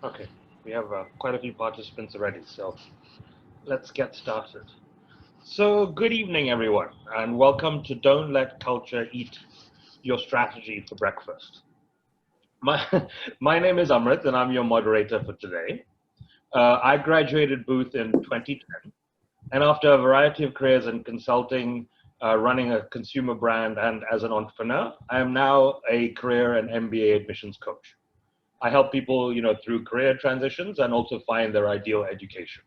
Okay, we have quite a few participants already, so let's get started. So, good evening, everyone, and welcome to Don't Let Culture Eat Your Strategy for Breakfast. My, my name is Amrit, and I'm your moderator for today. I graduated Booth in 2010, and after a variety of careers in consulting, running a consumer brand, and as an entrepreneur, I am now a career and MBA admissions coach. I help people, through career transitions and also find their ideal education.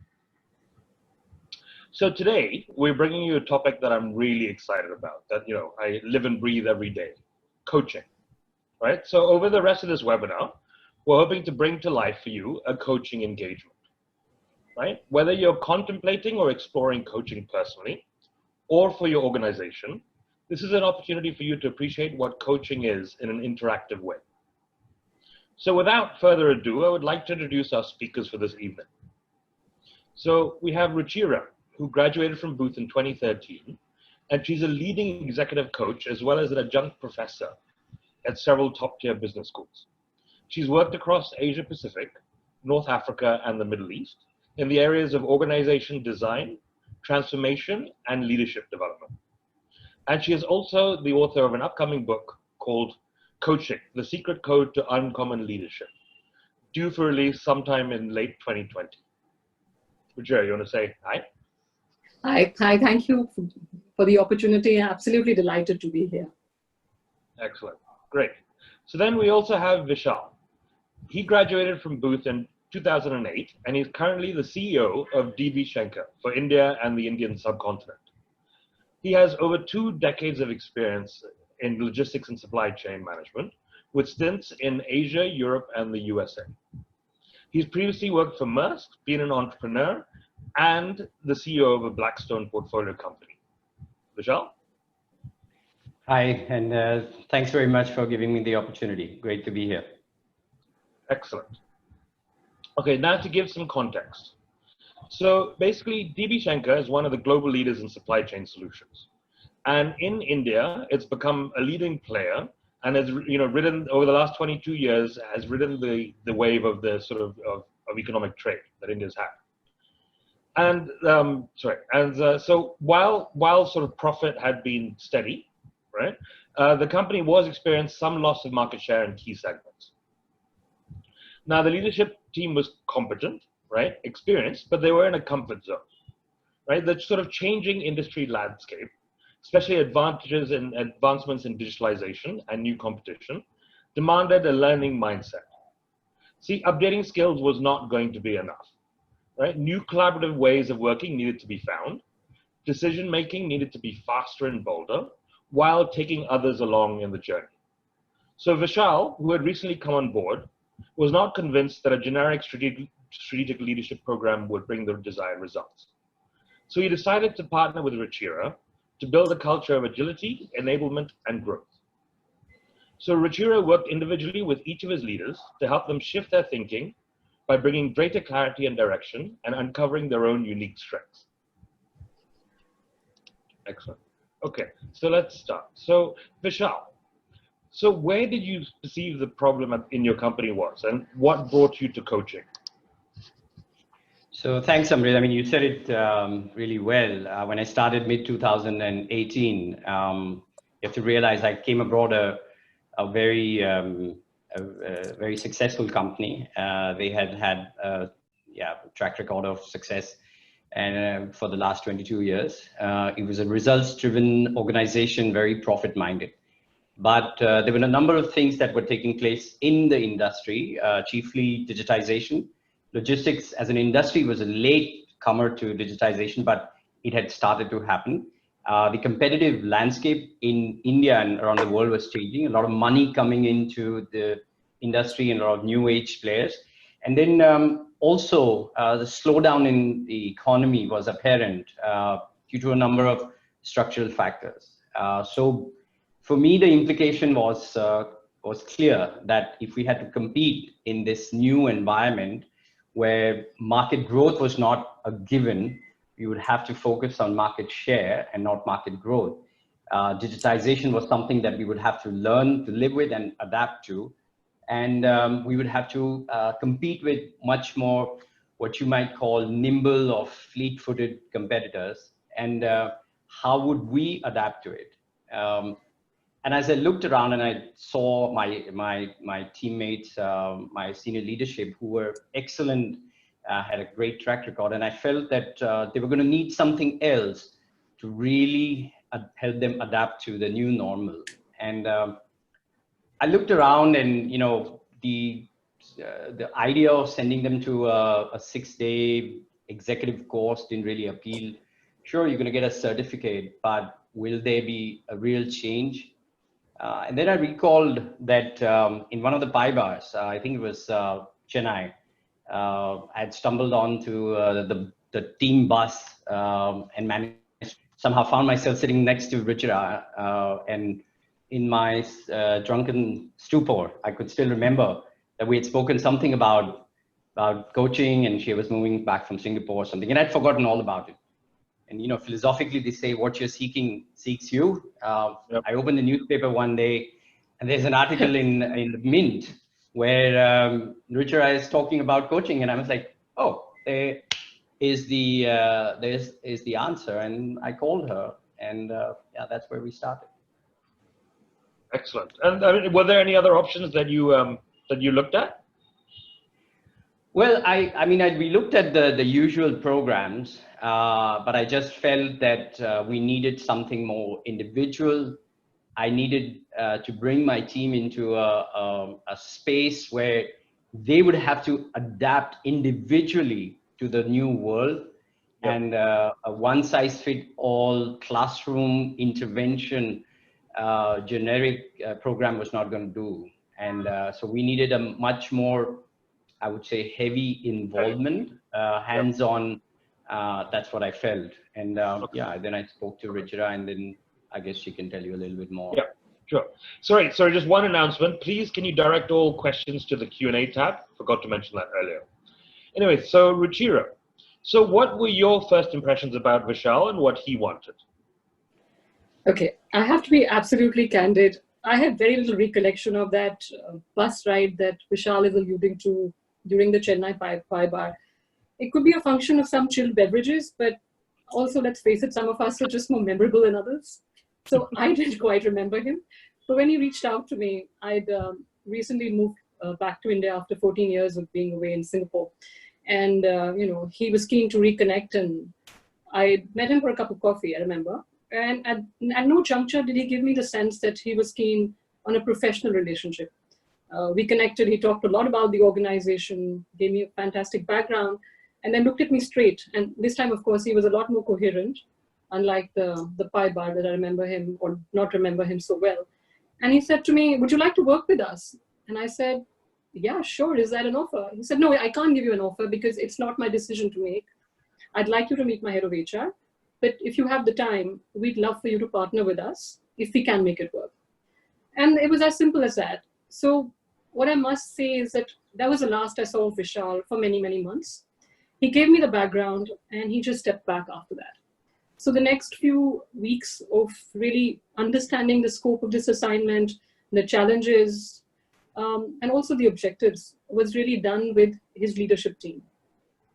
So today we're bringing you a topic that I'm really excited about, that, I live and breathe every day, coaching, right? So over the rest of this webinar, we're hoping to bring to life for you a coaching engagement, right? Whether you're contemplating or exploring coaching personally or for your organization, this is an opportunity for you to appreciate what coaching is in an interactive way. So without further ado, I would like to introduce our speakers for this evening. So we have Ruchira, who graduated from Booth in 2013, and she's a leading executive coach as well as an adjunct professor at several top-tier business schools. She's worked across Asia Pacific, North Africa, and the Middle East in the areas of organization design, transformation, and leadership development. And she is also the author of an upcoming book called Coaching, The Secret Code to Uncommon Leadership, due for release sometime in late 2020. Ruchira, you want to say hi? Hi, thank you for the opportunity. Absolutely delighted to be here. Excellent, great. So then we also have Vishal. He graduated from Booth in 2008, and he's currently the CEO of DB Schenker for India and the Indian subcontinent. He has over 2 decades of experience in logistics and supply chain management, with stints in Asia, Europe, and the USA. He's previously worked for Maersk, been an entrepreneur, and the CEO of a Blackstone portfolio company. Vishal? Hi, and thanks very much for giving me the opportunity. Great to be here. Excellent. Okay, now to give some context. So basically, DB Schenker is one of the global leaders in supply chain solutions. And in India, it's become a leading player and has, ridden over the last 22 years, has ridden the wave of the sort of economic trade that India's had. And so while sort of profit had been steady, right, the company was experienced some loss of market share in key segments. Now the leadership team was competent, right, experienced, but they were in a comfort zone, right? The sort of changing industry landscape, especially advancements in digitalization and new competition, demanded a learning mindset. See, updating skills was not going to be enough, right? New collaborative ways of working needed to be found. Decision-making needed to be faster and bolder while taking others along in the journey. So Vishal, who had recently come on board, was not convinced that a generic strategic leadership program would bring the desired results. So he decided to partner with Ruchira to build a culture of agility, enablement, and growth. So Ruchira worked individually with each of his leaders to help them shift their thinking by bringing greater clarity and direction and uncovering their own unique strengths. Excellent. Okay, so let's start. So Vishal, so where did you perceive the problem in your company was, and what brought you to coaching? So thanks, Amrit. I mean, you said it really well. When I started mid-2018, you have to realize I came abroad a very successful company. They had a track record of success, and for the last 22 years, it was a results-driven organization, very profit-minded. But there were a number of things that were taking place in the industry, chiefly digitization. Logistics as an industry was a late comer to digitization, but it had started to happen. The competitive landscape in India and around the world was changing. A lot of money coming into the industry and a lot of new age players. And then also the slowdown in the economy was apparent due to a number of structural factors. So for me, the implication was clear that if we had to compete in this new environment where market growth was not a given, we would have to focus on market share and not market growth. Digitization was something that we would have to learn to live with and adapt to. and we would have to compete with much more what you might call nimble or fleet-footed competitors. And how would we adapt to it? And as I looked around and I saw my teammates, my senior leadership, who were excellent, had a great track record, and I felt that they were going to need something else to really help them adapt to the new normal. And I looked around, and the idea of sending them to a 6-day executive course didn't really appeal. Sure, you're going to get a certificate, but will there be a real change? And then I recalled that in one of the pie bars, I think it was Chennai, I had stumbled onto the team bus and managed, somehow found myself sitting next to Ruchira, and in my drunken stupor, I could still remember that we had spoken something about coaching, and she was moving back from Singapore or something, and I'd forgotten all about it. And philosophically, they say what you're seeking seeks you. Yep. I opened the newspaper one day, and there's an article in the Mint where Ruchira is talking about coaching, and I was like, oh, there is the answer. And I called her, and yeah, that's where we started. Excellent. And I mean, were there any other options that you looked at? Well, we looked at the usual programs, but I just felt that we needed something more individual. I needed to bring my team into a space where they would have to adapt individually to the new world. Yep. And a one-size-fits-all classroom intervention generic program was not going to do. And so we needed a much more, I would say, heavy involvement, hands-on. That's what I felt. And yeah, then I spoke to Ruchira, and then I guess she can tell you a little bit more. Yeah, sure. Sorry, just one announcement. Please, can you direct all questions to the Q&A tab? Forgot to mention that earlier. Anyway, so Ruchira, so what were your first impressions about Vishal and what he wanted? Okay, I have to be absolutely candid. I had very little recollection of that bus ride that Vishal is alluding to during the Chennai pie bar. It could be a function of some chilled beverages, but also, let's face it, some of us are just more memorable than others. So I didn't quite remember him. But when he reached out to me, I'd recently moved back to India after 14 years of being away in Singapore. And, he was keen to reconnect, and I met him for a cup of coffee, I remember. And at no juncture did he give me the sense that he was keen on a professional relationship. We connected, he talked a lot about the organization, gave me a fantastic background, and then looked at me straight. And this time, of course, he was a lot more coherent, unlike the pie bar that I remember him or not remember him so well. And he said to me, would you like to work with us? And I said, yeah, sure. Is that an offer? He said, no, I can't give you an offer because it's not my decision to make. I'd like you to meet my head of HR. But if you have the time, we'd love for you to partner with us if we can make it work. And it was as simple as that. So what I must say is that was the last I saw of Vishal for many, many months. He gave me the background and he just stepped back after that. So the next few weeks of really understanding the scope of this assignment, the challenges, and also the objectives was really done with his leadership team.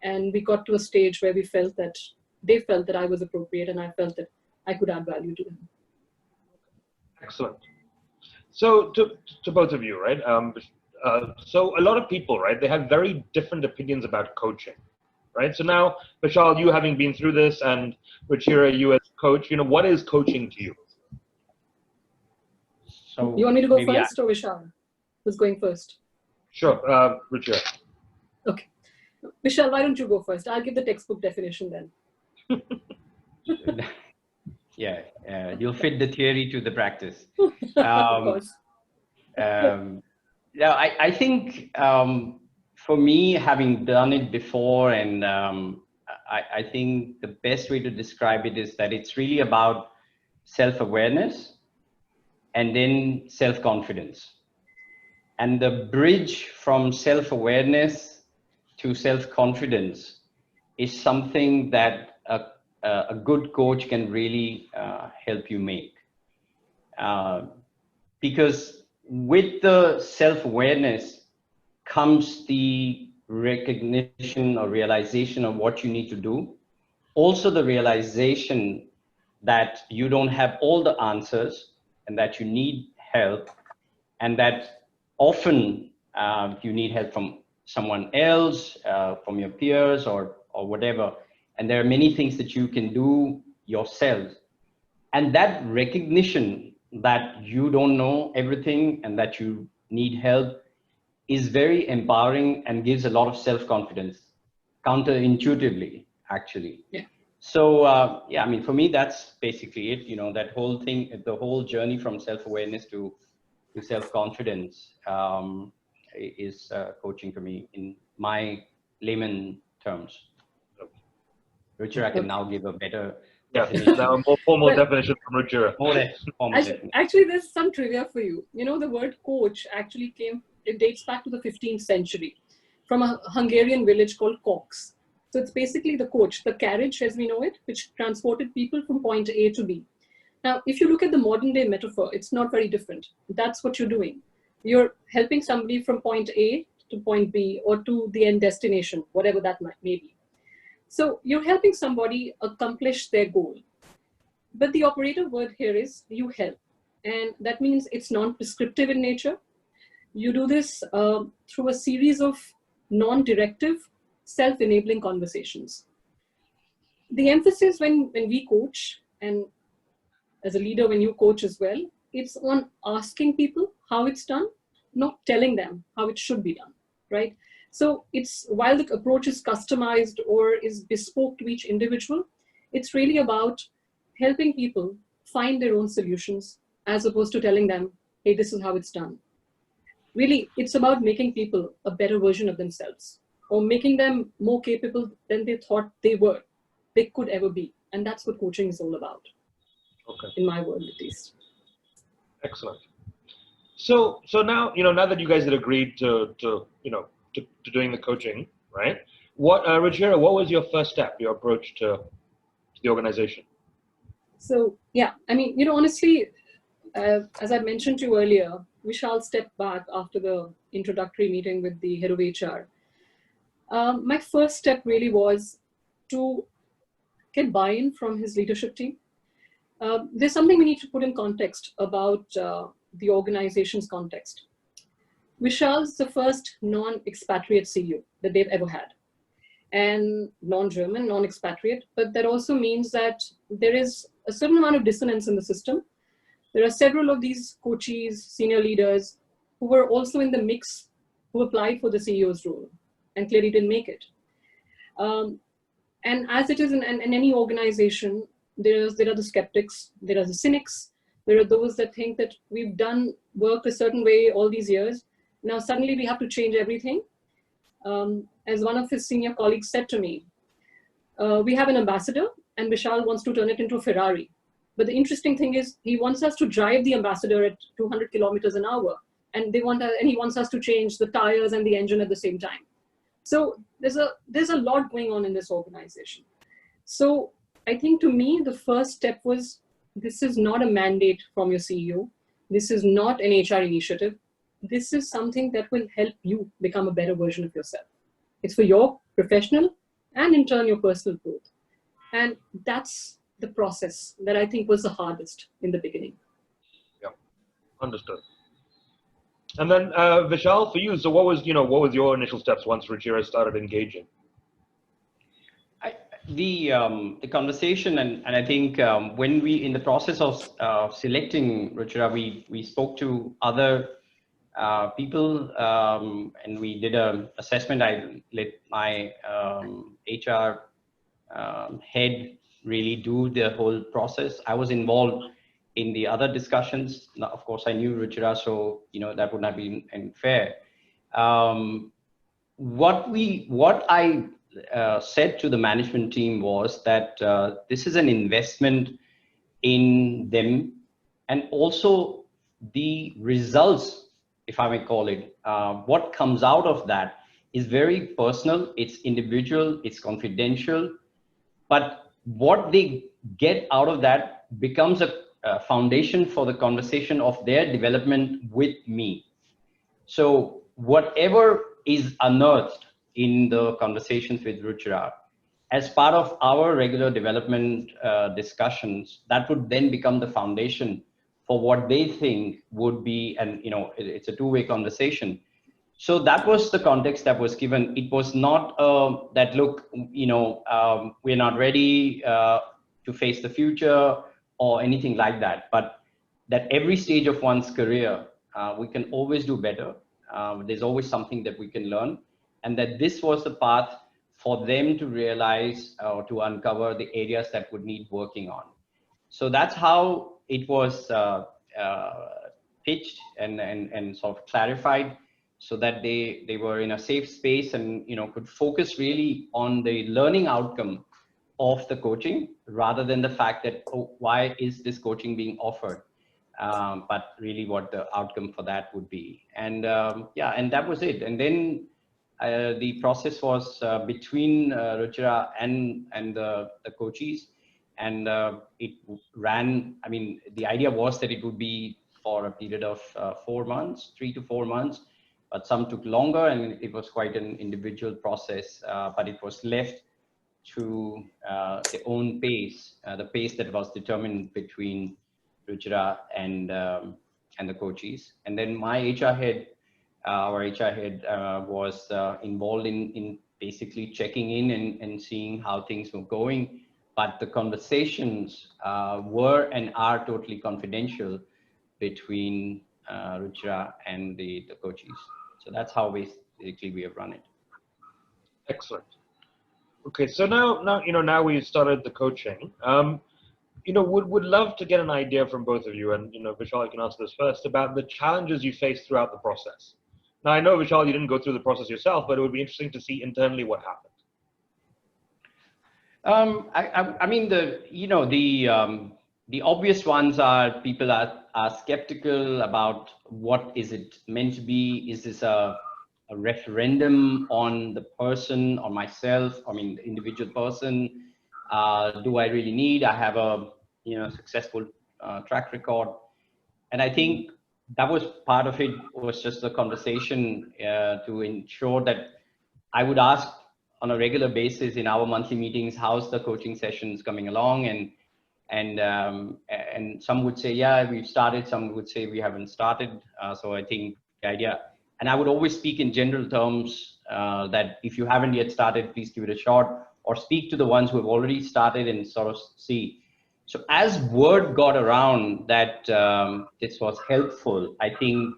And we got to a stage where they felt that I was appropriate, and I felt that I could add value to them. Excellent. So to both of you, right? So a lot of people, right, they have very different opinions about coaching, right? So now, Vishal, you having been through this, and Ruchira, you as coach, what is coaching to you? So you want me to go first or Vishal? Who's going first? Sure, Ruchira. Okay. Vishal, why don't you go first? I'll give the textbook definition then. Yeah, you'll fit the theory to the practice. Of course. Yeah, I think for me, having done it before, and I think the best way to describe it is that it's really about self-awareness and then self-confidence. And the bridge from self-awareness to self-confidence is something that a good coach can really help you make. Because with the self-awareness comes the recognition or realization of what you need to do. Also the realization that you don't have all the answers and that you need help, and that often you need help from someone else, from your peers or whatever. And there are many things that you can do yourself. And that recognition that you don't know everything and that you need help is very empowering and gives a lot of self-confidence, counterintuitively, actually. Yeah. So yeah, I mean, for me, that's basically it. You know, that whole thing, the whole journey from self-awareness to self-confidence is coaching for me in my layman terms. Ruchira, I can now give a better definition. Now a more formal Well, definition from Ruchira. More formal definition. Actually, there's some trivia for you. You know, the word coach actually it dates back to the 15th century from a Hungarian village called Cox. So it's basically the coach, the carriage as we know it, which transported people from point A to B. Now, if you look at the modern day metaphor, it's not very different. That's what you're doing. You're helping somebody from point A to point B or to the end destination, whatever that may be. So you're helping somebody accomplish their goal. But the operative word here is you help. And that means it's non-prescriptive in nature. You do this through a series of non-directive, self-enabling conversations. The emphasis when we coach, and as a leader when you coach as well, it's on asking people how it's done, not telling them how it should be done, right? So it's, while the approach is customized or is bespoke to each individual, it's really about helping people find their own solutions as opposed to telling them, hey, this is how it's done. Really, it's about making people a better version of themselves or making them more capable than they thought they could ever be. And that's what coaching is all about. Okay. In my world, at least. Excellent. So now, now that you guys had agreed to doing the coaching, right? Ruchira, what was your first step, your approach to the organization? So, yeah, I mean, honestly, as I mentioned to you earlier, Vishal stepped back after the introductory meeting with the head of HR. My first step really was to get buy-in from his leadership team. There's something we need to put in context about the organization's context. Vishal's the first non-expatriate CEO that they've ever had, and non-German, non-expatriate, but that also means that there is a certain amount of dissonance in the system. There are several of these coaches, senior leaders, who were also in the mix, who applied for the CEO's role and clearly didn't make it. And as it is in any organization, there are the skeptics, there are the cynics, there are those that think that we've done work a certain way all these years. Now suddenly we have to change everything. As one of his senior colleagues said to me, we have an ambassador and Vishal wants to turn it into a Ferrari. But the interesting thing is he wants us to drive the ambassador at 200 kilometers an hour. And he wants us to change the tires and the engine at the same time. So there's a lot going on in this organization. So I think to me, the first step was, this is not a mandate from your CEO. This is not an HR initiative. This is something that will help you become a better version of yourself. It's for your professional and in turn your personal growth. And that's the process that I think was the hardest in the beginning. Yeah, understood. And then Vishal, for you, so what was your initial steps once Ruchira started engaging? The conversation, and I think when we, in the process of selecting Ruchira, we spoke to other people and we did an assessment. I let my HR head really do the whole process. I was involved in the other discussions. Now, of course, I knew Ruchira, so that would not be unfair. What I said to the management team was that this is an investment in them, and also the results, if I may call it, what comes out of that is very personal, it's individual, it's confidential, but what they get out of that becomes a foundation for the conversation of their development with me. So whatever is unearthed in the conversations with Ruchira, as part of our regular development discussions, that would then become the foundation for what they think would be, and it's a two-way conversation. So that was the context that was given. It was not that, look, we're not ready to face the future or anything like that, but that every stage of one's career, we can always do better. There's always something that we can learn, and that this was the path for them to realize or to uncover the areas that would need working on. So that's how it was pitched and sort of clarified, so that they were in a safe space and could focus really on the learning outcome of the coaching, rather than the fact that, oh, why is this coaching being offered, but really what the outcome for that would be. And yeah, and that was it. And then the process was between Ruchira and the coaches, and it ran. I mean, the idea was that it would be for a period of 4 months, 3 to 4 months, but some took longer, and it was quite an individual process. But it was left to their own pace, the pace that was determined between Ruchira and the coaches. And then my HR head, our HR head, was involved in basically checking in and seeing how things were going. But the conversations were and are totally confidential between Ruchira and the coaches. So that's how basically we have run it. Excellent. Okay, so now we've started the coaching. Would love to get an idea from both of you, and Vishal, you can answer this first, about the challenges you faced throughout the process. Now, I know, Vishal, you didn't go through the process yourself, but it would be interesting to see internally what happened. I mean, the obvious ones are people are skeptical about what is it meant to be. Is this a referendum on the person or myself? I mean, the individual person. Do I really need? I have a successful track record, and I think that was part of it. Was just the conversation to ensure that I would ask on a regular basis in our monthly meetings, how's the coaching sessions coming along, and some would say, yeah, we've started. Some would say we haven't started. So I think the idea, and I would always speak in general terms that if you haven't yet started, please give it a shot, or speak to the ones who have already started and sort of see. So as word got around that this was helpful, I think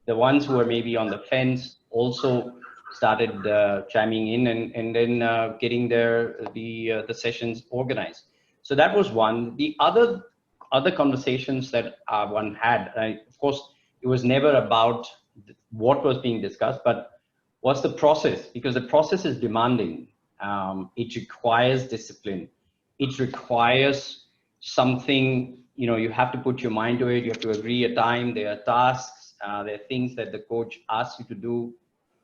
the ones who were maybe on the fence also started chiming in and then getting the sessions organized. So that was one. The other conversations that one had, of course, it was never about what was being discussed, but was the process, because the process is demanding. It requires discipline. It requires something, you have to put your mind to it. You have to agree a time. There are tasks. There are things that the coach asks you to do.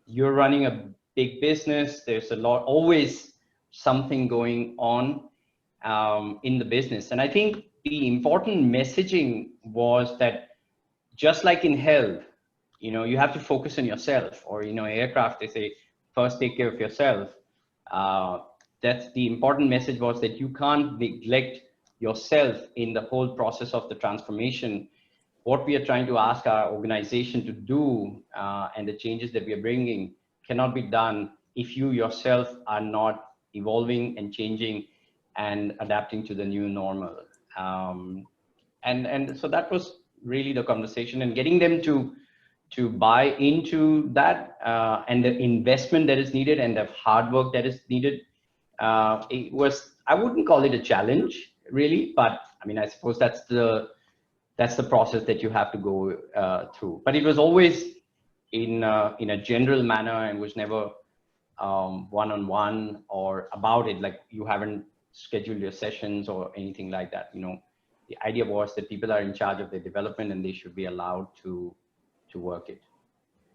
You're running a big business. There's always something going on in the business. And I think the important messaging was that, just like in health, you have to focus on yourself, or, aircraft, they say, first take care of yourself. That's the important message, was that you can't neglect yourself in the whole process of the transformation. What we are trying to ask our organization to do and the changes that we are bringing cannot be done if you yourself are not evolving and changing and adapting to the new normal. And so that was really the conversation, and getting them to buy into that and the investment that is needed and the hard work that is needed. It was, I wouldn't call it a challenge really, but I mean, I suppose that's the process that you have to go through. But it was always in a general manner, and was never one-on-one or about it, like you haven't scheduled your sessions or anything like that. The idea was that people are in charge of their development and they should be allowed to work it.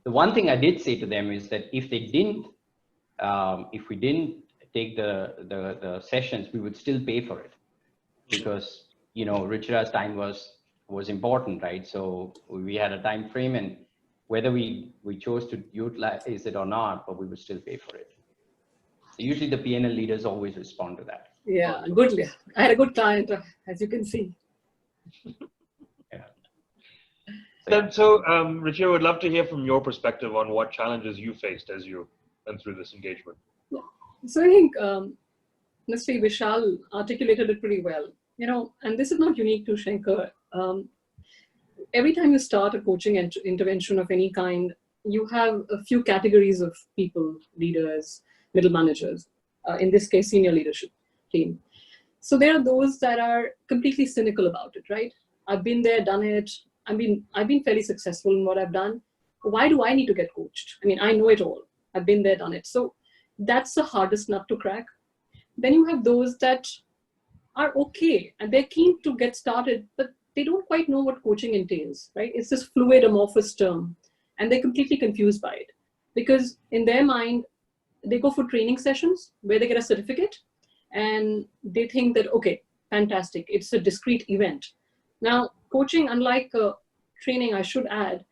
The one thing I did say to them is that if we didn't take the sessions, we would still pay for it, because Ruchira's time was important, right? So we had a time frame, and whether we chose to utilize it or not, but we would still pay for it. So usually the P&L leaders always respond to that. Yeah, good. I had a good client, as you can see. Yeah. So, Ruchira, would love to hear from your perspective on what challenges you faced as you went through this engagement. Yeah. So I think, honestly, Vishal articulated it pretty well. And this is not unique to Shankar. Every time you start a coaching intervention of any kind, you have a few categories of people, leaders, middle managers, in this case, senior leadership team. So there are those that are completely cynical about it, right? I've been there, done it. I've been fairly successful in what I've done. Why do I need to get coached? I mean, I know it all. I've been there, done it. So that's the hardest nut to crack. Then you have those that are okay and they're keen to get started, but they don't quite know what coaching entails, right? It's this fluid, amorphous term, and they're completely confused by it because in their mind, they go for training sessions where they get a certificate and they think that, okay, fantastic, it's a discrete event. Now, coaching, unlike training, I should add,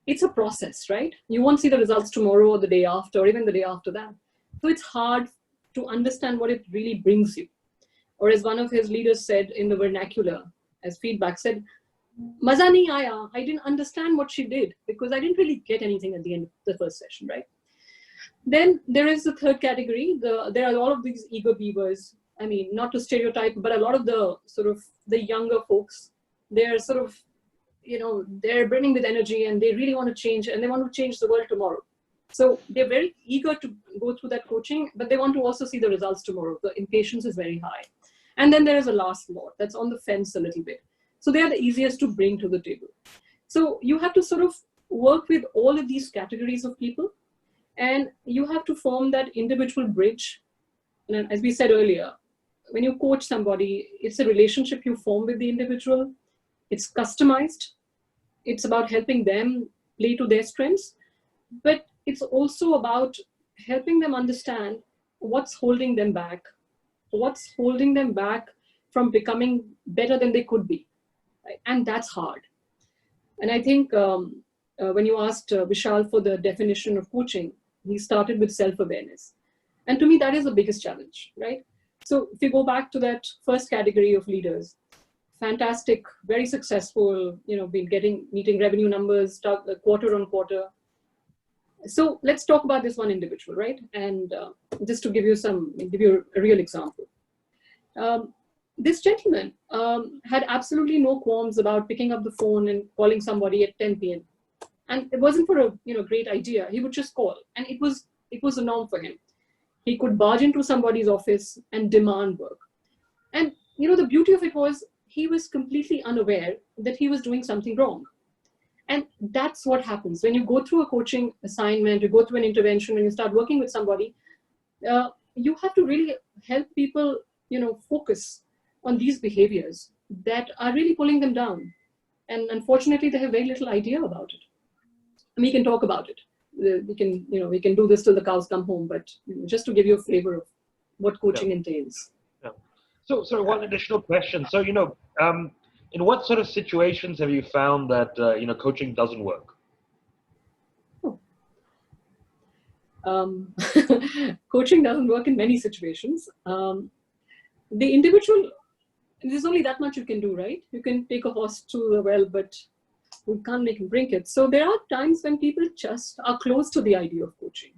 it's a process, right? You won't see the results tomorrow or the day after, or even the day after that. So it's hard to understand what it really brings you. Or as one of his leaders said in the vernacular, as feedback said, Maza nahi aaya. I didn't understand what she did because I didn't really get anything at the end of the first session, right? Then there is the third category. There are all of these eager beavers. I mean, not to stereotype, but a lot of the sort of the younger folks, they're sort of, they're burning with energy and they really want to change and they want to change the world tomorrow. So they're very eager to go through that coaching, but they want to also see the results tomorrow. The impatience is very high. And then there is a last lot that's on the fence a little bit. So they are the easiest to bring to the table. So you have to sort of work with all of these categories of people and you have to form that individual bridge. And as we said earlier, when you coach somebody, it's a relationship you form with the individual. It's customized. It's about helping them play to their strengths, but it's also about helping them understand what's holding them back from becoming better than they could be. Right? And that's hard. And I think when you asked Vishal for the definition of coaching, he started with self-awareness. And to me, that is the biggest challenge, right? So if you go back to that first category of leaders, fantastic, very successful, meeting revenue numbers quarter on quarter. So let's talk about this one individual, right? And just to give you a real example. This gentleman had absolutely no qualms about picking up the phone and calling somebody at 10 p.m. And it wasn't for a great idea. He would just call, and it was a norm for him. He could barge into somebody's office and demand work. And the beauty of it was he was completely unaware that he was doing something wrong. And that's what happens when you go through a coaching assignment, you go through an intervention, when you start working with somebody, you have to really help people, focus on these behaviors that are really pulling them down. And unfortunately, they have very little idea about it. And we can talk about it. We can do this till the cows come home, but just to give you a flavor of what coaching entails. Yeah. So one additional question. So, in what sort of situations have you found that, coaching doesn't work? Coaching doesn't work in many situations. The individual, there's only that much you can do, right? You can take a horse to the well, but we can't make him drink it. So there are times when people just are close to the idea of coaching.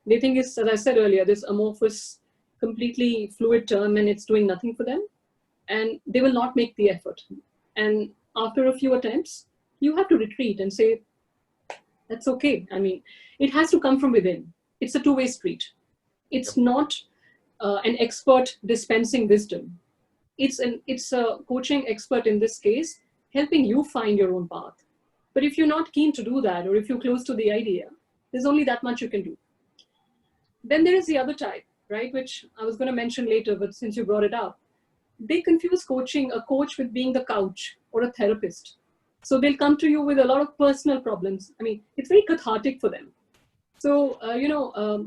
They think it's, as I said earlier, this amorphous, completely fluid term and it's doing nothing for them. And they will not make the effort. And after a few attempts, you have to retreat and say, that's okay. I mean, it has to come from within. It's a two-way street. It's not an expert dispensing wisdom. It's a coaching expert in this case, helping you find your own path. But if you're not keen to do that, or if you're close to the idea, there's only that much you can do. Then there is the other type, right, which I was going to mention later, but since you brought it up, they confuse a coach with being the couch or a therapist. So they'll come to you with a lot of personal problems. I mean, it's very cathartic for them. So,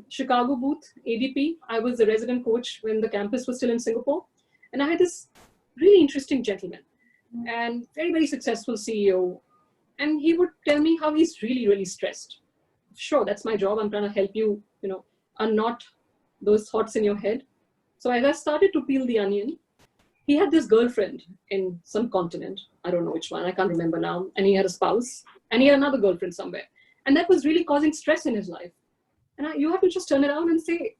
Chicago booth, ADP, I was the resident coach when the campus was still in Singapore. And I had this really interesting gentleman and very, very successful CEO. And he would tell me how he's really, really stressed. Sure, that's my job. I'm trying to help you, unknot those thoughts in your head. So as I started to peel the onion, he had this girlfriend in some continent. I don't know which one. I can't remember now. And he had a spouse and he had another girlfriend somewhere. And that was really causing stress in his life. And you have to just turn around and say,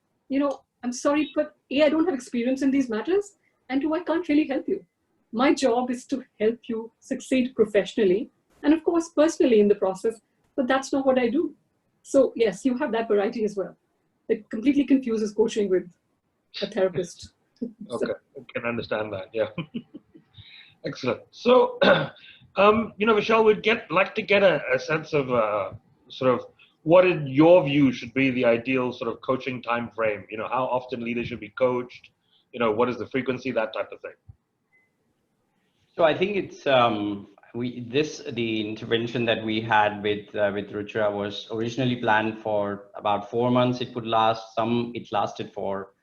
I'm sorry, but A, I don't have experience in these matters. And two, I can't really help you. My job is to help you succeed professionally and of course, personally in the process, but that's not what I do. So yes, you have that variety as well. It completely confuses coaching with a therapist. Okay, I can understand that. Yeah. Excellent. So, Vishal, we'd like to get a sense of sort of what in your view should be the ideal sort of coaching time frame. How often leaders should be coached. What is the frequency, that type of thing. So I think it's the intervention that we had with Ruchira was originally planned for about 4 months. It would last. It lasted for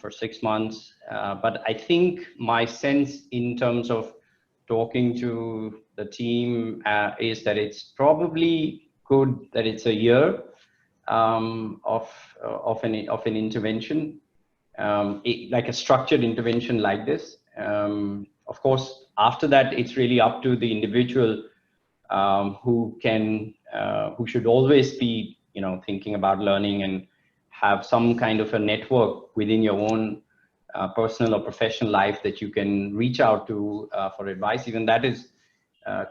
6 months. But I think my sense in terms of talking to the team is that it's probably good that it's a year of an intervention, like a structured intervention like this. Of course, after that, it's really up to the individual who should always be, thinking about learning and have some kind of a network within your own personal or professional life that you can reach out to for advice. Even that is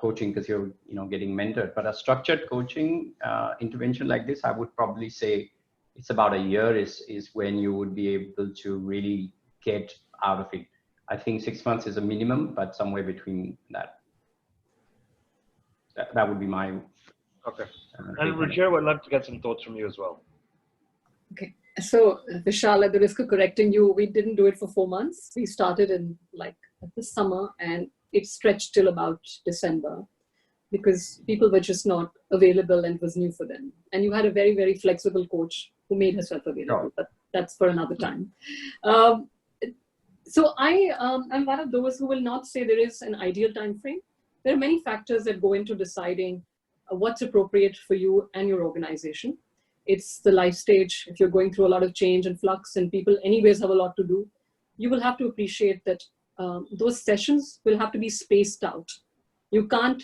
coaching, because you're, getting mentored. But a structured coaching intervention like this, I would probably say it's about a year is when you would be able to really get out of it. I think 6 months is a minimum, but somewhere between that. That would be my. Okay. And Ruchira, I'd love to get some thoughts from you as well. Okay. So Vishal, at the risk of correcting you, we didn't do it for 4 months. We started in the summer and it stretched till about December because people were just not available and it was new for them. And you had a very, very flexible coach who made herself available, but that's for another time. So I'm one of those who will not say there is an ideal time frame. There are many factors that go into deciding what's appropriate for you and your organization. It's the life stage. If you're going through a lot of change and flux and people anyways have a lot to do, you will have to appreciate that those sessions will have to be spaced out. You can't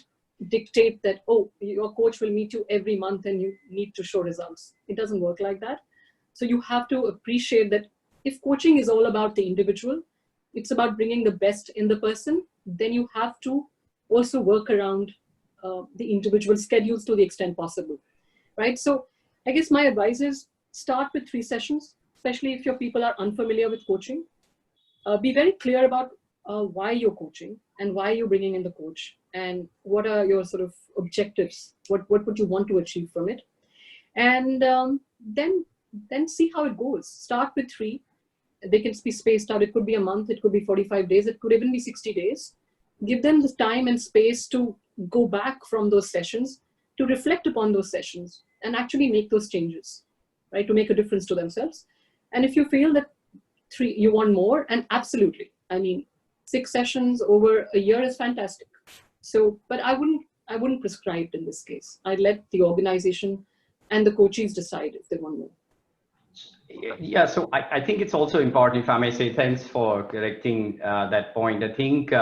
dictate that, your coach will meet you every month and you need to show results. It doesn't work like that. So you have to appreciate that if coaching is all about the individual, it's about bringing the best in the person, then you have to also work around the individual schedules to the extent possible, right? So I guess my advice is start with 3 sessions, especially if your people are unfamiliar with coaching. Be very clear about why you're coaching and why you're bringing in the coach and what are your sort of objectives, what would you want to achieve from it. And then see how it goes. Start with 3. They can be spaced out. It could be a month, it could be 45 days, it could even be 60 days. Give them the time and space to go back from those sessions, to reflect upon those sessions and actually make those changes, right? To make a difference to themselves. And if you feel that 3, you want more, and absolutely, 6 sessions over a year is fantastic. So, but I wouldn't prescribe it in this case. I'd let the organization and the coaches decide if they want more. Yeah, so I think it's also important, if I may say, thanks for correcting that point. I think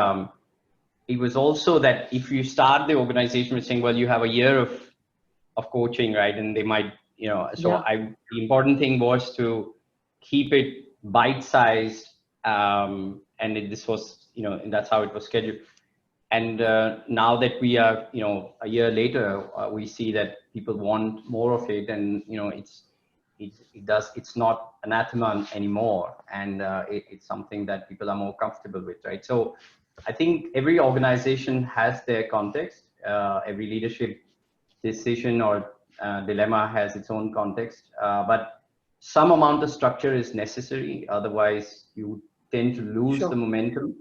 it was also that if you start the organization with saying, well, you have a year of coaching, right? And they might, the important thing was to keep it bite-sized. This was, and that's how it was scheduled. And now that we are, a year later, we see that people want more of it, and it's not anathema anymore, and it's something that people are more comfortable with, right? So I think every organization has their context. Every leadership decision or dilemma has its own context, but some amount of structure is necessary. Otherwise, you tend to lose the momentum.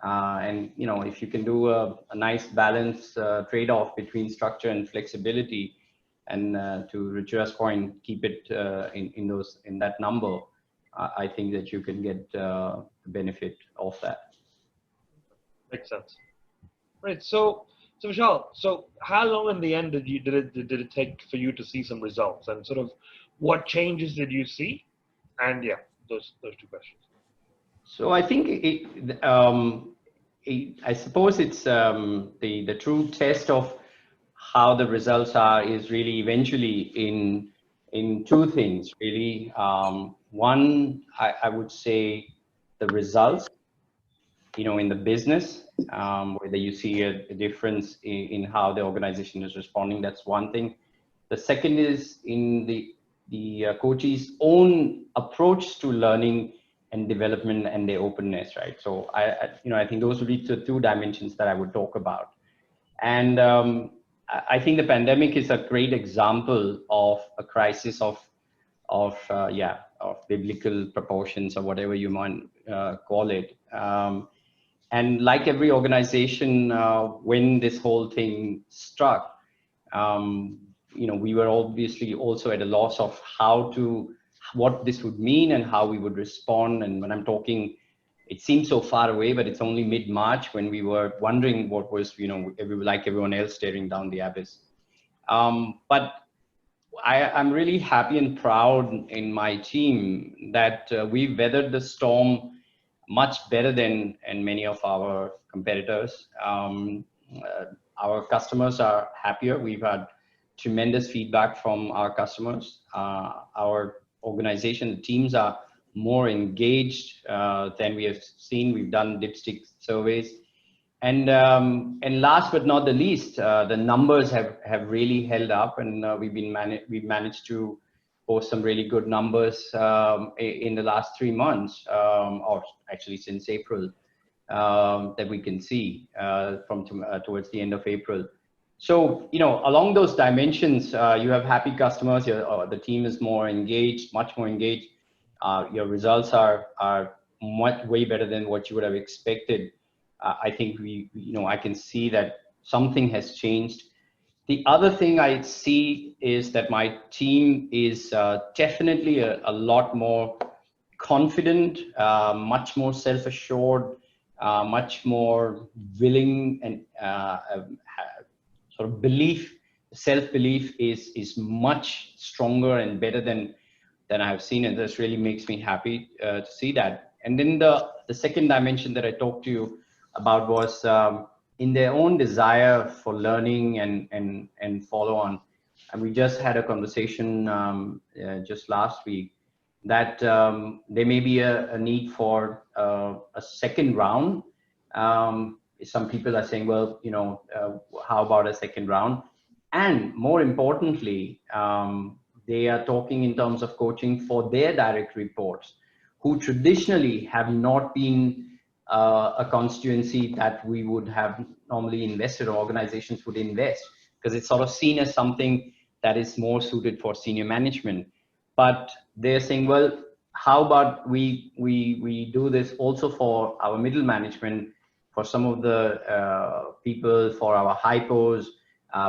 And if you can do a nice balance trade-off between structure and flexibility, and to Ruchira's point, keep it in that number, I think that you can get the benefit of that. Makes sense. Right. So Vishal, so how long in the end did it take for you to see some results, and sort of what changes did you see? And yeah, those two questions. So I think I suppose it's the true test of how the results are is really eventually in two things really. One, I would say the results, in the business, whether you see a difference in how the organization is responding. That's one thing. The second is in the coachee's own approach to learning and development and their openness, right? So I think those would be the two dimensions that I would talk about. And I think the pandemic is a great example of a crisis of biblical proportions, or whatever you might call it. And like every organization, when this whole thing struck, we were obviously also at a loss of what this would mean and how we would respond. And when I'm talking, it seems so far away, but it's only mid-March when we were wondering what was, like everyone else, staring down the abyss. But I'm really happy and proud in my team that we weathered the storm much better than many of our competitors. Our customers are happier. We've had tremendous feedback from our customers. Our organization, the teams are more engaged than we have seen. We've done dipstick surveys. And last but not the least, the numbers have really held up, and we've managed to post some really good numbers in the last 3 months, or actually since April, that we can see towards the end of April. So, along those dimensions, you have happy customers. The team is more engaged, much more engaged. Your results are way better than what you would have expected. I think I can see that something has changed. The other thing I see is that my team is definitely a lot more confident, much more self-assured, much more willing, and sort of self-belief is much stronger and better than I have seen, and this really makes me happy to see that. And then the second dimension that I talked to you about was in their own desire for learning and follow on. And we just had a conversation just last week that there may be a need for a second round. Some people are saying, well, how about a second round? And more importantly, they are talking in terms of coaching for their direct reports, who traditionally have not been a constituency that we would have normally invested, or organizations would invest, because it's sort of seen as something that is more suited for senior management. But they're saying, well, how about we do this also for our middle management, for some of the people, for our hypos,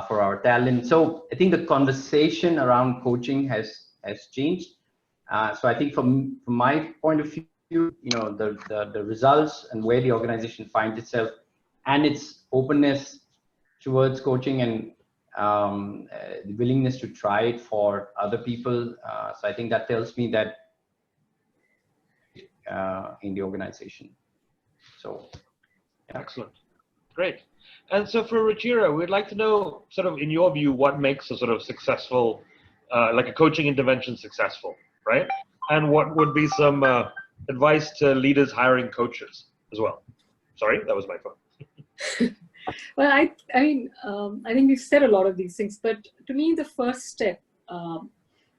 for our talent. So I think the conversation around coaching has changed. So I think from my point of view, the results and where the organization finds itself and its openness towards coaching and the willingness to try it for other people. So I think that tells me that in the organization. So, yeah. Excellent. Great. And so for Ruchira, we'd like to know, sort of in your view, what makes a sort of successful, like a coaching intervention successful, right? And what would be some advice to leaders hiring coaches as well? Sorry, that was my phone. Well, I think we've said a lot of these things, but to me, the first step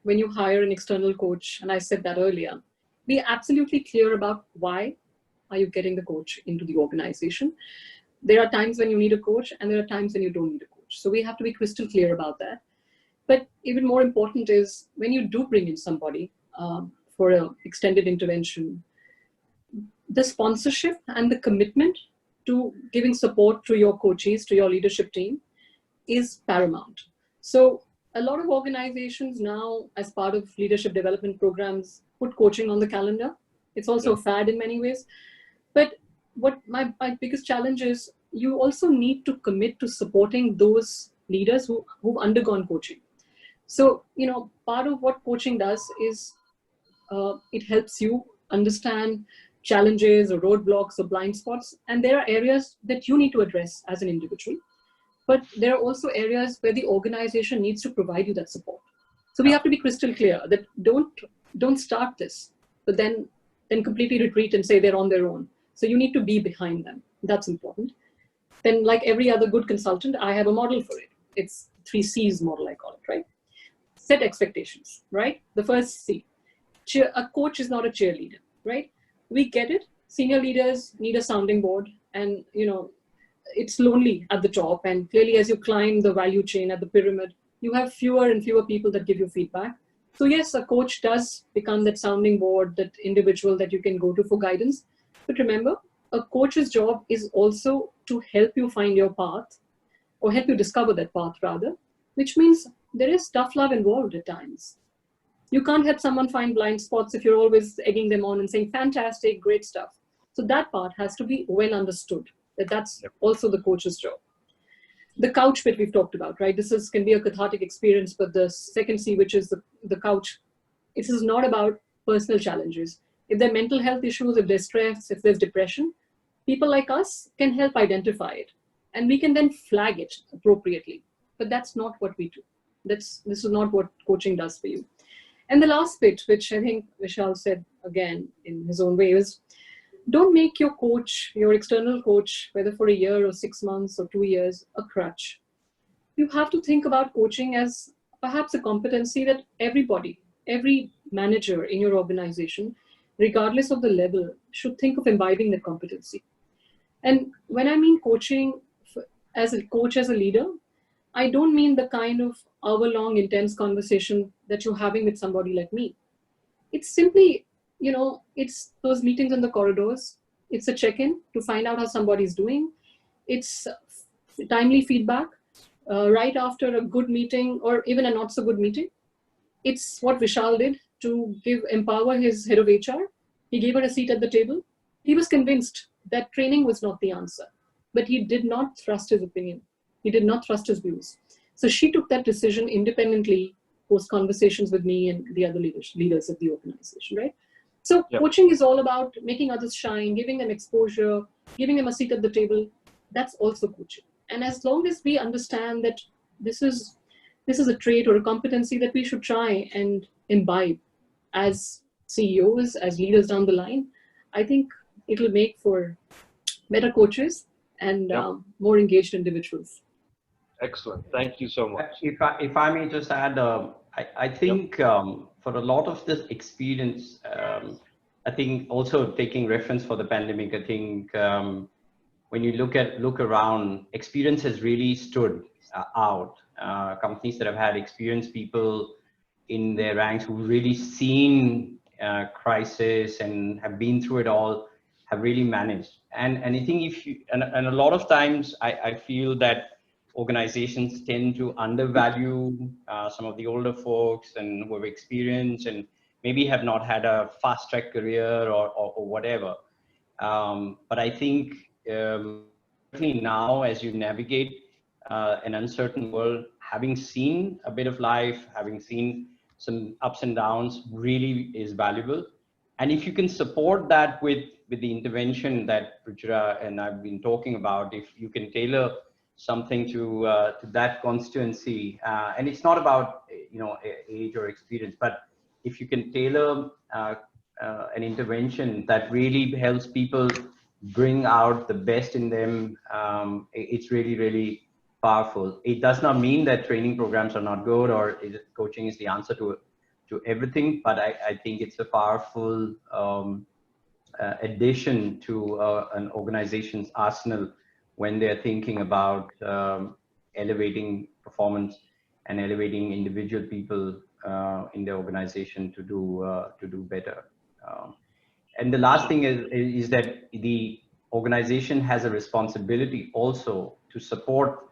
when you hire an external coach, and I said that earlier, be absolutely clear about why are you getting the coach into the organization. There are times when you need a coach, and there are times when you don't need a coach. So we have to be crystal clear about that. But even more important is when you do bring in somebody for an extended intervention, the sponsorship and the commitment to giving support to your coaches, to your leadership team, is paramount. So a lot of organizations now, as part of leadership development programs, put coaching on the calendar. It's also a fad in many ways. But what my biggest challenge is, you also need to commit to supporting those leaders who've undergone coaching. So, part of what coaching does is it helps you understand challenges or roadblocks or blind spots. And there are areas that you need to address as an individual. But there are also areas where the organization needs to provide you that support. So we have to be crystal clear that don't start this, but then completely retreat and say they're on their own. So you need to be behind them. That's important. Then, like every other good consultant, I have a model for it. It's 3 C's model, I call it, right? Set expectations, right? The first C. A coach is not a cheerleader, right? We get it. Senior leaders need a sounding board, and it's lonely at the top. And clearly, as you climb the value chain at the pyramid, you have fewer and fewer people that give you feedback. So yes, a coach does become that sounding board, that individual that you can go to for guidance. But remember, a coach's job is also to help you find your path, or help you discover that path rather, which means there is tough love involved at times. You can't help someone find blind spots if you're always egging them on and saying, fantastic, great stuff. So that part has to be well understood, that's also the coach's job. The couch bit we've talked about, right? This can be a cathartic experience, but the second C, which is the couch, it is not about personal challenges. If there are mental health issues, if there's stress, if there's depression, people like us can help identify it. And we can then flag it appropriately. But that's not what we do. This is not what coaching does for you. And the last bit, which I think Vishal said again in his own way, is don't make your coach, your external coach, whether for a year or 6 months or 2 years, a crutch. You have to think about coaching as perhaps a competency that every manager in your organization, regardless of the level, should think of imbibing the competency. And when I mean coaching as a coach, as a leader, I don't mean the kind of hour-long intense conversation that you're having with somebody like me. It's simply, it's those meetings in the corridors. It's a check-in to find out how somebody's doing. It's timely feedback right after a good meeting or even a not so good meeting. It's what Vishal did to empower his head of HR. He gave her a seat at the table. He was convinced that training was not the answer, but he did not thrust his opinion. He did not trust his views. So she took that decision independently, post conversations with me and the other leaders of the organization, right? So coaching is all about making others shine, giving them exposure, giving them a seat at the table. That's also coaching. And as long as we understand that this is a trait or a competency that we should try and imbibe as CEOs, as leaders down the line, I think it'll make for better coaches and more engaged individuals. Excellent. Thank you so much. If I may just add, I think for a lot of this experience, I think also taking reference for the pandemic, I think when you look around, experience has really stood out. Companies that have had experienced people in their ranks who've really seen crisis and have been through it all have really managed. And I think and a lot of times I feel that organizations tend to undervalue some of the older folks and who have experience and maybe have not had a fast track career or whatever. But I think certainly now as you navigate an uncertain world, having seen a bit of life, having seen some ups and downs really is valuable. And if you can support that with the intervention that Ruchira and I've been talking about, if you can tailor something to that constituency, and it's not about age or experience, but if you can tailor an intervention that really helps people bring out the best in them, it's really, really powerful. It does not mean that training programs are not good or coaching is the answer to everything, but I think it's a powerful addition to an organization's arsenal when they're thinking about elevating performance and elevating individual people in the organization to do better. And the last thing is that the organization has a responsibility also to support,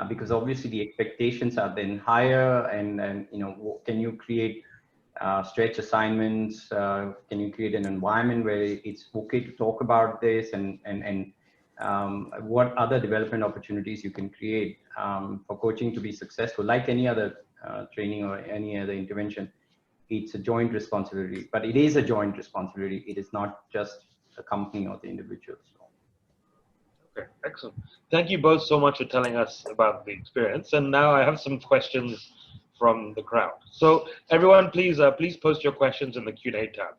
because obviously the expectations are then higher, and can you create stretch assignments? Can you create an environment where it's okay to talk about this, and what other development opportunities you can create for coaching to be successful? Like any other training or any other intervention, it's a joint responsibility, but it is a joint responsibility. It is not just the company or the individual. So. Okay, excellent. Thank you both so much for telling us about the experience. And now I have some questions from the crowd. So everyone, please post your questions in the Q&A tab,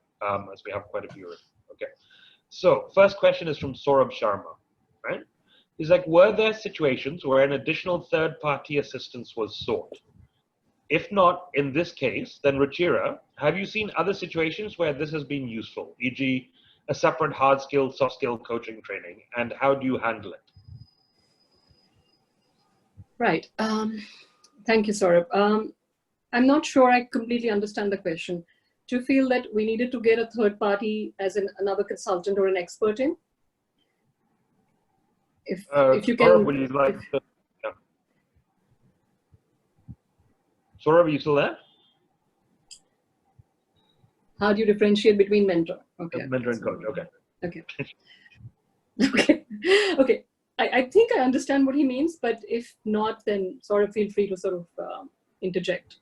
as we have quite a few. Okay. So first question is from Saurabh Sharma, right? He's like, were there situations where an additional third-party assistance was sought? If not in this case, then Ruchira, have you seen other situations where this has been useful, e.g., a separate hard skill, soft skill coaching training, and how do you handle it? Right. Thank you, Saurabh. I'm not sure I completely understand the question. Do you feel that we needed to get a third party as another consultant or an expert in? If you can. Saurabh, would you like to, yeah. Saurabh, are you still there? How do you differentiate between mentor? Okay. Mentor and coach, okay. Okay. Okay. Okay. I think I understand what he means, but if not, then sort of feel free to sort of interject.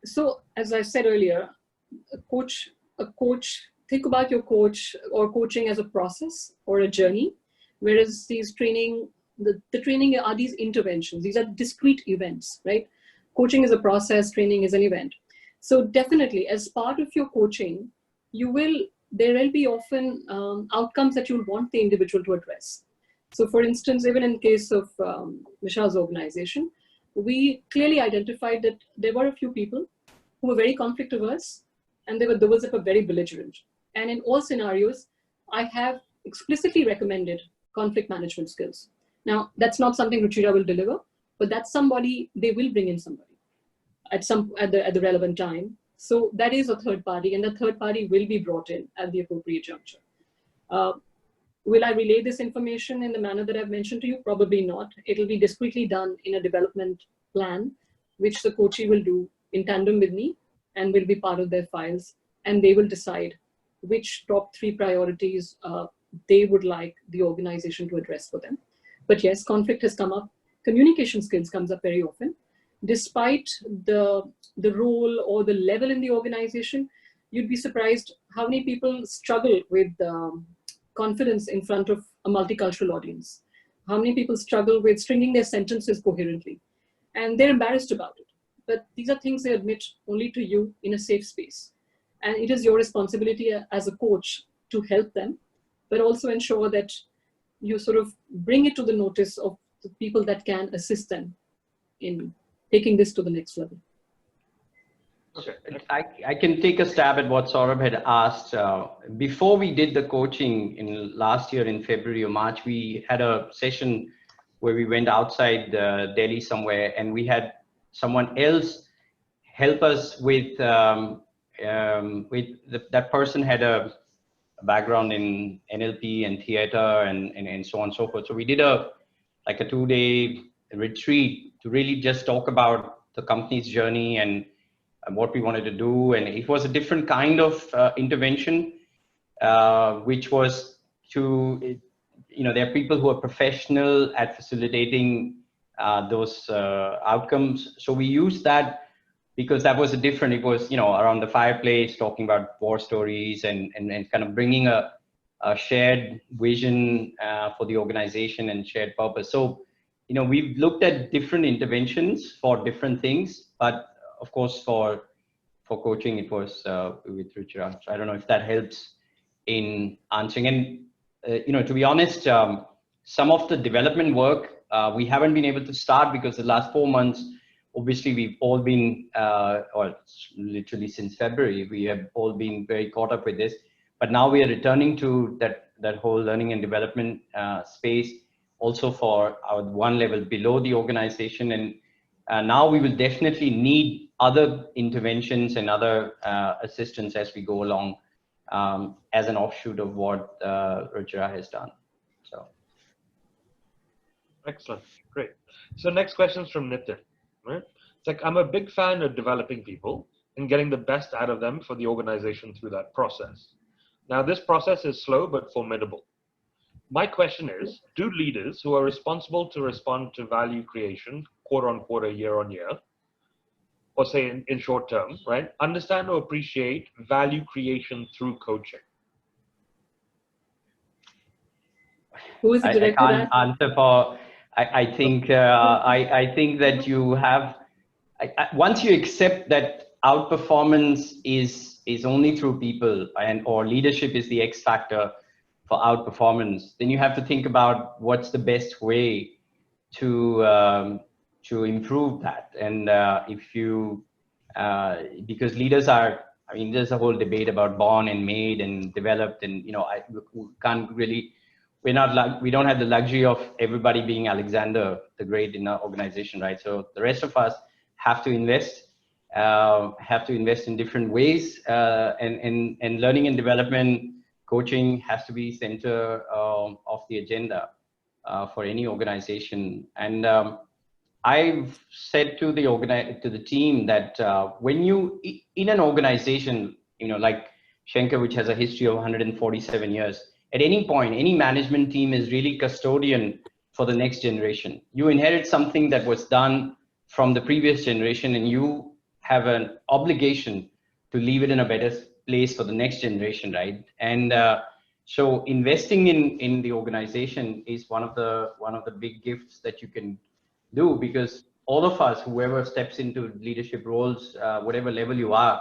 So as I said earlier, a coach, think about your coach or coaching as a process or a journey, whereas these training, the training are these interventions. These are discrete events, right? Coaching is a process, training is an event. So definitely as part of your coaching, there will be often outcomes that you'll want the individual to address. So for instance, even in case of Vishal's organization, we clearly identified that there were a few people who were very conflict averse, and there were those that were very belligerent. And in all scenarios, I have explicitly recommended conflict management skills. Now, that's not something Ruchira will deliver, but that's somebody, they will bring in somebody at the relevant time. So that is a third party, and the third party will be brought in at the appropriate juncture. Will I relay this information in the manner that I've mentioned to you? Probably not. It'll be discreetly done in a development plan, which the coachee will do in tandem with me and will be part of their files. And they will decide which top 3 priorities they would like the organization to address for them. But yes, conflict has come up. Communication skills comes up very often. Despite the role or the level in the organization, you'd be surprised how many people struggle with confidence in front of a multicultural audience. How many people struggle with stringing their sentences coherently, and they're embarrassed about it. But these are things they admit only to you in a safe space. And it is your responsibility as a coach to help them, but also ensure that you sort of bring it to the notice of the people that can assist them in taking this to the next level. Okay. I can take a stab at what Saurabh had asked. Before we did the coaching in last year in February or March, we had a session where we went outside Delhi somewhere, and we had someone else help us with that person had a background in NLP and theater and so on and so forth. So we did like a 2-day retreat to really just talk about the company's journey and what we wanted to do. And it was a different kind of intervention, which was to, there are people who are professional at facilitating those outcomes. So we used that because that was it was, around the fireplace, talking about war stories and kind of bringing a shared vision for the organization and shared purpose. So, we've looked at different interventions for different things, but of course, for coaching, it was with Ruchira. So I don't know if that helps in answering. And, to be honest, some of the development work, we haven't been able to start because the last 4 months, obviously, we've all been, or literally since February, we have all been very caught up with this. But now we are returning to that whole learning and development space, also for our one level below the organization. And now we will definitely need other interventions and other assistance as we go along, as an offshoot of what Ruchira has done. So, excellent, great. So next question is from Nitin. Right? like I'm a big fan of developing people and getting the best out of them for the organization through that process. Now, this process is slow but formidable. My question is, do leaders who are responsible to respond to value creation quarter on quarter, year on year, or say in short term, right, understand or appreciate value creation through coaching? Who is the director? I can't answer for. I think I think that you have. Once you accept that outperformance is only through people and or leadership is the X factor for outperformance, then you have to think about what's the best way to improve that. And if you because leaders are, I mean, there's a whole debate about born and made and developed, and we can't really. We don't have the luxury of everybody being Alexander the Great in our organization, right? So the rest of us have to invest in different ways, and learning and development, coaching has to be center of the agenda for any organization. And I've said to the team that when you in an organization, like Shankar, which has a history of 147 years. At any point, any management team is really custodian for the next generation. You inherit something that was done from the previous generation, and you have an obligation to leave it in a better place for the next generation, right? And so investing in the organization is one of the big gifts that you can do, because all of us, whoever steps into leadership roles, whatever level you are,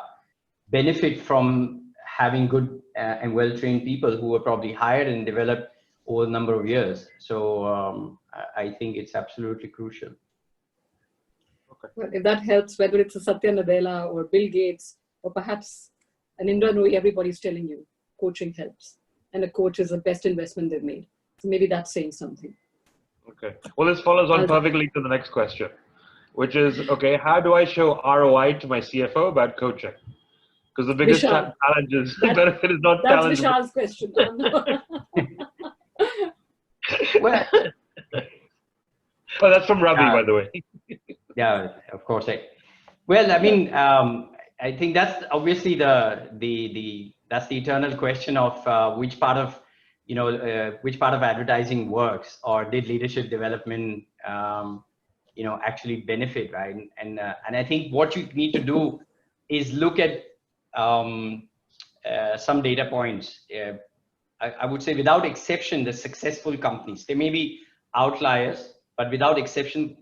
benefit from having good and well-trained people who are probably hired and developed over a number of years. So I think it's absolutely crucial. Okay. Well, if that helps, whether it's a Satya Nadella or Bill Gates, or perhaps an Indra Nooyi, everybody's telling you coaching helps. And a coach is the best investment they've made. So maybe that's saying something. Okay. Well, this follows on perfectly to the next question, which is, okay, how do I show ROI to my CFO about coaching? Because the biggest challenge is benefit is not that's challenge. Vishal's question. Well, that's from Ravi, by the way. Yeah, of course. Well, I mean, I think that's obviously that's the eternal question of which part of advertising works, or did leadership development actually benefit, right? And I think what you need to do is look at some data points. I would say without exception, the successful companies, they may be outliers, but without exception,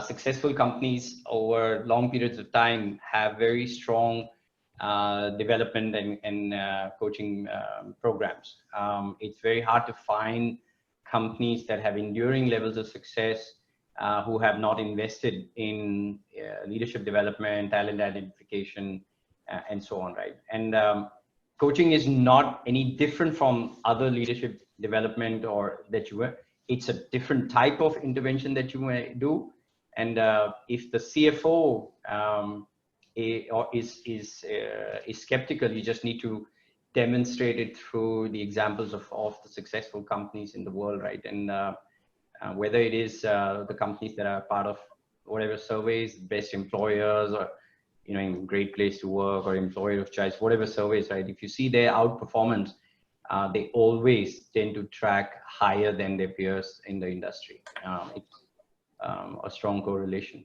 successful companies over long periods of time have very strong development and coaching programs. It's very hard to find companies that have enduring levels of success who have not invested in leadership development, talent identification, and so on, right? And coaching is not any different from other leadership development it's a different type of intervention that you may do. And if the CFO is skeptical, you just need to demonstrate it through the examples of the successful companies in the world, right? And whether it is the companies that are part of whatever surveys, best employers, or great place to work, or employer of choice, whatever surveys, right? If you see their outperformance, they always tend to track higher than their peers in the industry. It's a strong correlation.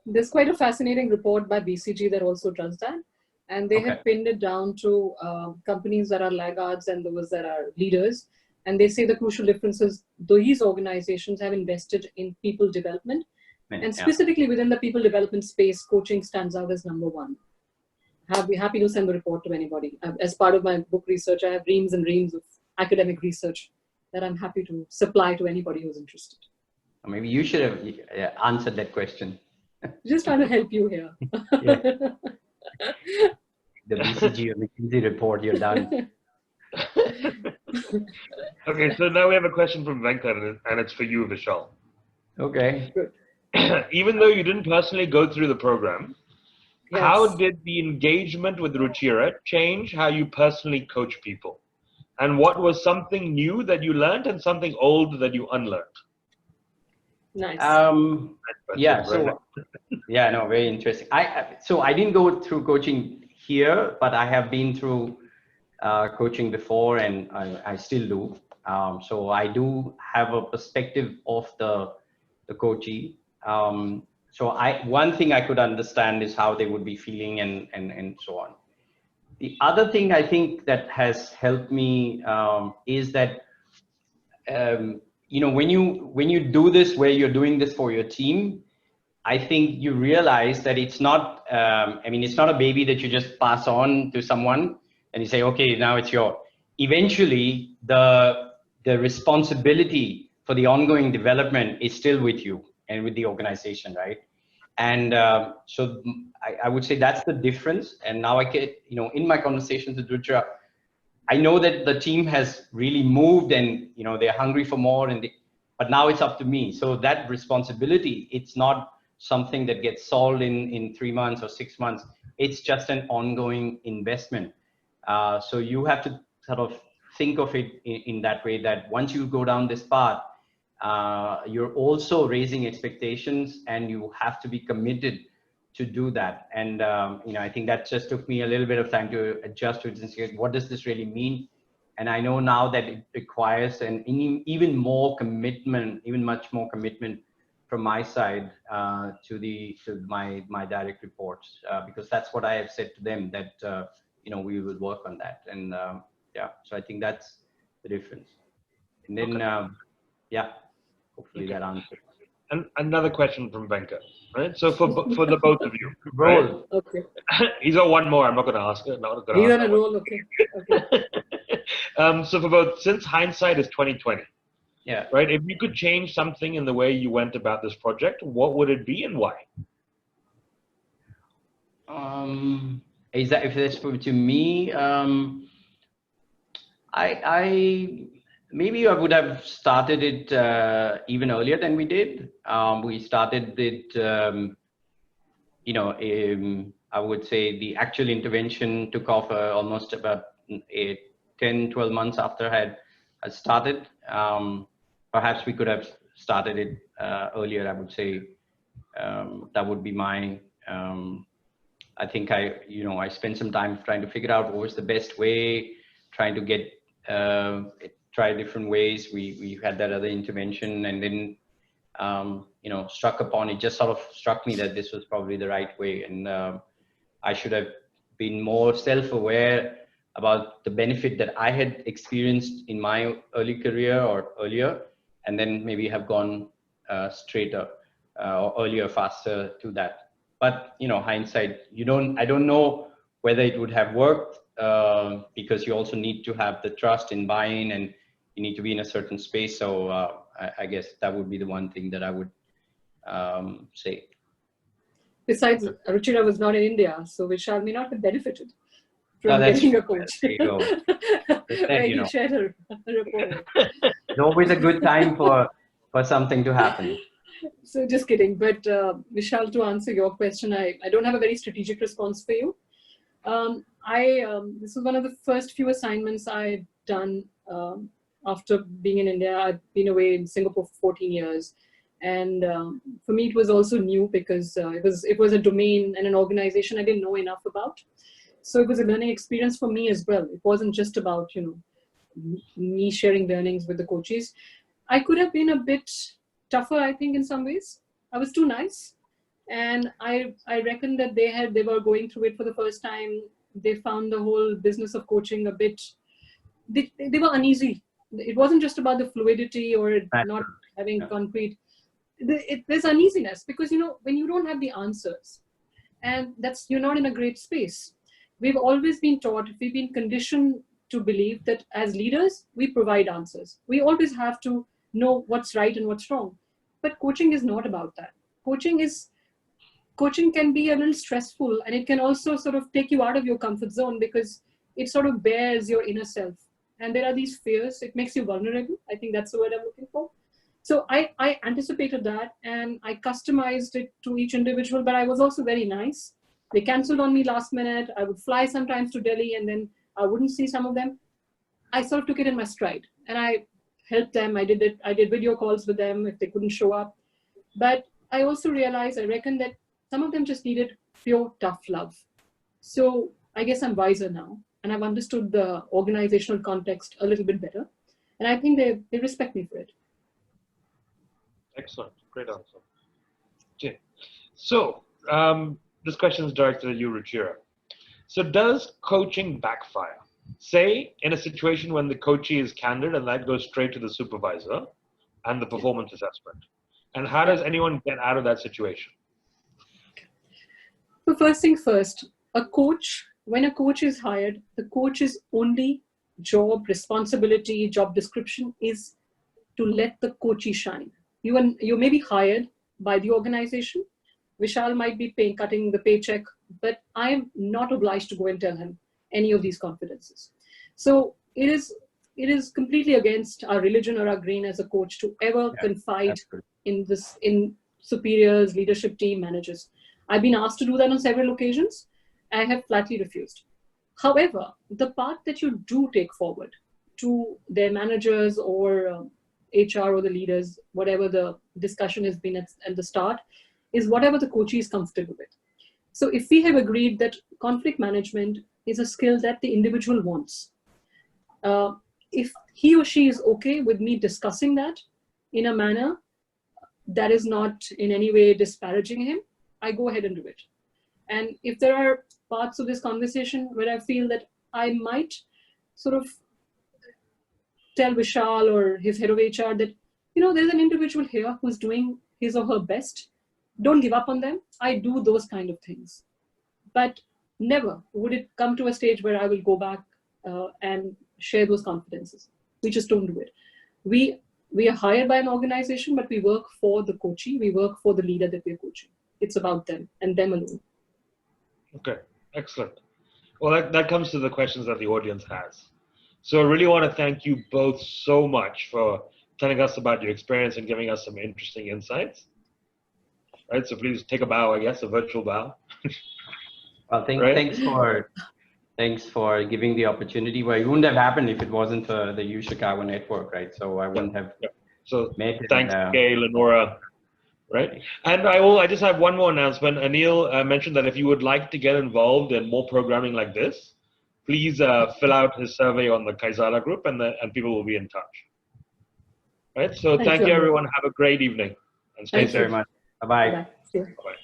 There's quite a fascinating report by BCG that also does that. And they have pinned it down to companies that are laggards and those that are leaders. And they say the crucial difference is these organizations have invested in people development. And specifically within the people development space, coaching stands out as number one. I'd be happy to send the report to anybody. As part of my book research, I have reams and reams of academic research that I'm happy to supply to anybody who's interested. Maybe you should have answered that question. Just trying to help you here. The BCG or McKinsey report, you're done. Okay, so now we have a question from Venkat, and it's for you, Vishal. Okay. Good. Even though you didn't personally go through the program, yes, how did the engagement with Ruchira change how you personally coach people? And what was something new that you learned and something old that you unlearned? Nice. Yeah. So yeah, no, very interesting. So I didn't go through coaching here, but I have been through coaching before, and I still do. So I do have a perspective of the coachee. So one thing I could understand is how they would be feeling and so on. The other thing I think that has helped me is that when you do this, where you're doing this for your team, I think you realize that it's not, it's not a baby that you just pass on to someone and you say, okay, now it's your. Eventually, the responsibility for the ongoing development is still with you and with the organization, right? And so I would say that's the difference. And now I get, in my conversations with Ruchira, I know that the team has really moved and, they're hungry for more, but now it's up to me. So that responsibility, it's not something that gets solved in 3 months or 6 months. It's just an ongoing investment. So you have to sort of think of it in that way, that once you go down this path, you're also raising expectations, and you have to be committed to do that. And I think that just took me a little bit of time to adjust to it and say, what does this really mean? And I know now that it requires an even more commitment, even much more commitment from my side to my direct reports, because that's what I have said to them, that we will work on that. And yeah, so I think that's the difference. And then yeah, hopefully that answers. And another question from Venkat, right? So for the both of you, Roll. right? Okay. He's got one more. I'm not going to ask it. He's on a roll. Okay. So for both, since hindsight is 2020, yeah, right? If you could change something in the way you went about this project, what would it be and why? Is that, if that's to me? Maybe I would have started it even earlier than we did. We started it, I would say the actual intervention took off almost about 10, 12 months after I had started. Perhaps we could have started it earlier, I would say. That would be my, I think I spent some time trying to figure out what was the best way, trying to get, try different ways. We had that other intervention, and then, struck upon it, just sort of struck me that this was probably the right way. And I should have been more self-aware about the benefit that I had experienced in my early career or earlier, and then maybe have gone straighter or earlier, faster to that. But, hindsight, I don't know whether it would have worked, because you also need to have the trust in buy-in, and you need to be in a certain space. So I guess that would be the one thing that I would say. Besides, Ruchira was not in India, so Vishal may not have benefited from getting a coach. There you go. He shared a report. It's always a good time for something to happen. So just kidding. But Vishal, to answer your question, I don't have a very strategic response for you. This was one of the first few assignments I'd done after being in India. I've been away in Singapore for 14 years. And for me, it was also new because it was a domain and an organization I didn't know enough about. So it was a learning experience for me as well. It wasn't just about, me sharing learnings with the coaches. I could have been a bit tougher, I think, in some ways. I was too nice. And I reckon that they were going through it for the first time. They found the whole business of coaching a bit, they were uneasy. It wasn't just about the fluidity or not having concrete. There's uneasiness because, when you don't have the answers, and you're not in a great space. We've always been taught, we've been conditioned to believe that as leaders, we provide answers. We always have to know what's right and what's wrong. But coaching is not about that. Coaching can be a little stressful, and it can also sort of take you out of your comfort zone because it sort of bears your inner self. And there are these fears. It makes you vulnerable. I think that's the word I'm looking for. So I anticipated that, and I customized it to each individual, but I was also very nice. They canceled on me last minute. I would fly sometimes to Delhi, and then I wouldn't see some of them. I sort of took it in my stride, and I helped them. I did video calls with them if they couldn't show up. But I also realized, I reckon that some of them just needed pure tough love. So I guess I'm wiser now, and I've understood the organizational context a little bit better. And I think they respect me for it. Excellent. Great answer. Okay. So this question is directed at you, Ruchira. So does coaching backfire? Say in a situation when the coachee is candid and that goes straight to the supervisor and the performance assessment. And how does anyone get out of that situation? So first thing first, when a coach is hired, the coach's only job, responsibility, job description is to let the coachee shine. You may be hired by the organization. Vishal might be cutting the paycheck, but I am not obliged to go and tell him any of these confidences. So it is completely against our religion or our grain as a coach to ever confide in superiors, leadership team, managers. I've been asked to do that on several occasions. I have flatly refused. However, the part that you do take forward to their managers or HR or the leaders, whatever the discussion has been at the start, is whatever the coachee is comfortable with. So if we have agreed that conflict management is a skill that the individual wants, if he or she is okay with me discussing that in a manner that is not in any way disparaging him, I go ahead and do it. And if there are parts of this conversation where I feel that I might sort of tell Vishal or his head of HR that, there's an individual here who's doing his or her best. Don't give up on them. I do those kind of things. But never would it come to a stage where I will go back and share those confidences. We just don't do it. We are hired by an organization, but we work for the coachee. We work for the leader that we're coaching. It's about them and them alone. Okay, excellent. Well, that comes to the questions that the audience has. So I really want to thank you both so much for telling us about your experience and giving us some interesting insights. Right, so please take a bow, I guess, a virtual bow. Well, thanks for giving the opportunity. Well, it wouldn't have happened if it wasn't for the U Chicago network, right? So I wouldn't have. So thanks, Kay, Lenora. Right, and I just have one more announcement. Anil mentioned that if you would like to get involved in more programming like this, please fill out his survey on the Kaizala group, and people will be in touch. Right, so thank you, everyone. Have a great evening, and stay safe. Thanks very much. Bye-bye. Bye-bye. Bye-bye.